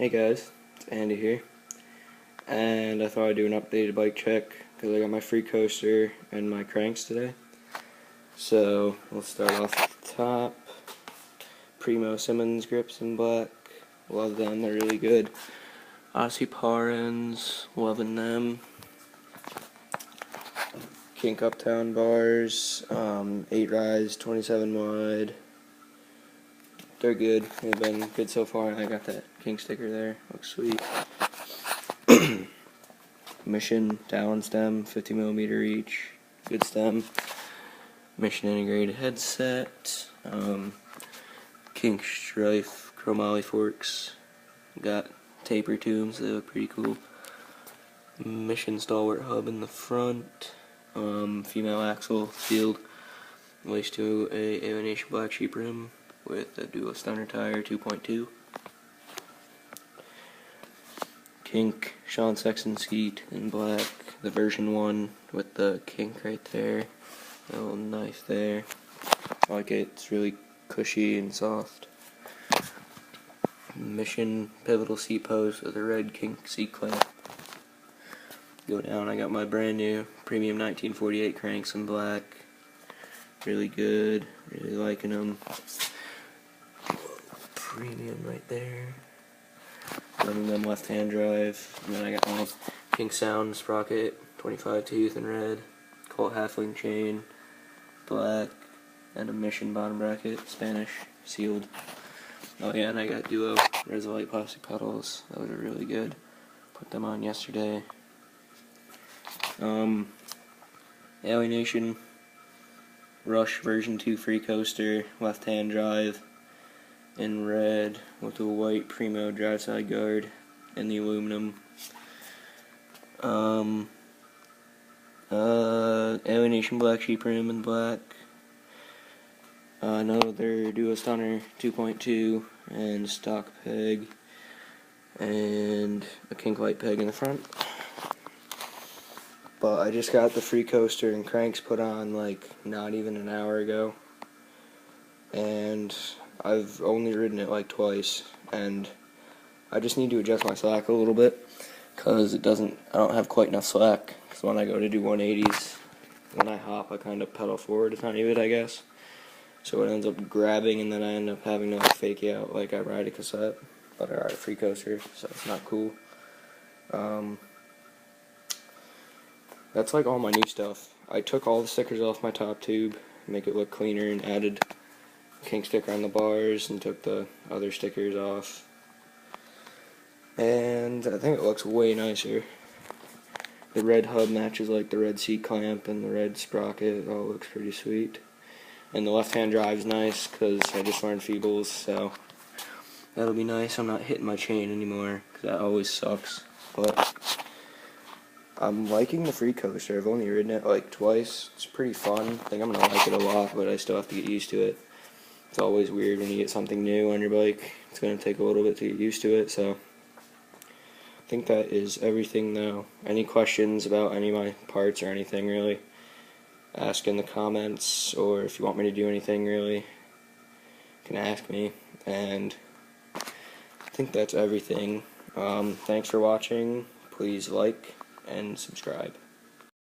Hey guys, it's Andy here, and I thought I'd do an updated bike check because I got my Freecoaster and my cranks today. So we'll start off at the top. Primo Simmons grips in black, love them, they're really good. Aussie Par ends, loving them. Kink Uptown bars, 8 rise, 27 wide. They're good. They've been good so far, and I got that Kink sticker there. Looks sweet. Mission Talon stem, 50mm each. Good stem. Mission integrated headset. Kink Strife chromoly forks. Got taper tubes. They look pretty cool. Mission Stalwart hub in the front. Female axle sealed. Laced to a Alienation black sheep rim with a dual stunner tire 2.2. Kink Sean Sexton seat in black, the version 1 with the kink right there, a little knife there. I like it, it's really cushy and soft. Mission pivotal seat post with a red kink seat clamp. Go down, I got my brand new premium 1948 cranks in black. Really good, really liking them. Premium right there. Running them left-hand drive. And then I got my Kink Sound sprocket, 25 tooth in red, Colt halfling chain, black, and a Mission bottom bracket, Spanish, sealed. Oh yeah, and I got duo Resolite plastic pedals. Those are really good. Put them on yesterday. Alienation Rush version 2 Freecoaster, left-hand drive, in red with a white Primo drive side guard and the aluminum. Alienation black sheep rim in black. Another duo stunner 2.2 and stock peg, and a kink light peg in the front. But I just got the Freecoaster and cranks put on like not even an hour ago, and I've only ridden it like twice, and I just need to adjust my slack a little bit because I don't have quite enough slack. Because when I go to do 180s, when I hop, I kind of pedal forward a tiny bit, I guess. So it ends up grabbing, and then I end up having to like, fake it out like I ride a cassette, but I ride a Freecoaster, so it's not cool. That's like all my new stuff. I took all the stickers off my top tube, make it look cleaner, and added Kink sticker on the bars and took the other stickers off, and I think it looks way nicer. The red hub matches like the red seat clamp and the red sprocket. It all looks pretty sweet, and the left hand drive's nice because I just learned feebles, so that'll be nice. I'm not hitting my chain anymore because that always sucks, but I'm liking the Freecoaster. I've only ridden it like twice. It's pretty fun. I think I'm gonna like it a lot, but I still have to get used to it. It's always weird when you get something new on your bike. It's going to take a little bit to get used to it, so I think that is everything though. Any questions about any of my parts or anything really, ask in the comments, or if you want me to do anything really, you can ask me, and I think that's everything. Thanks for watching. Please like and subscribe.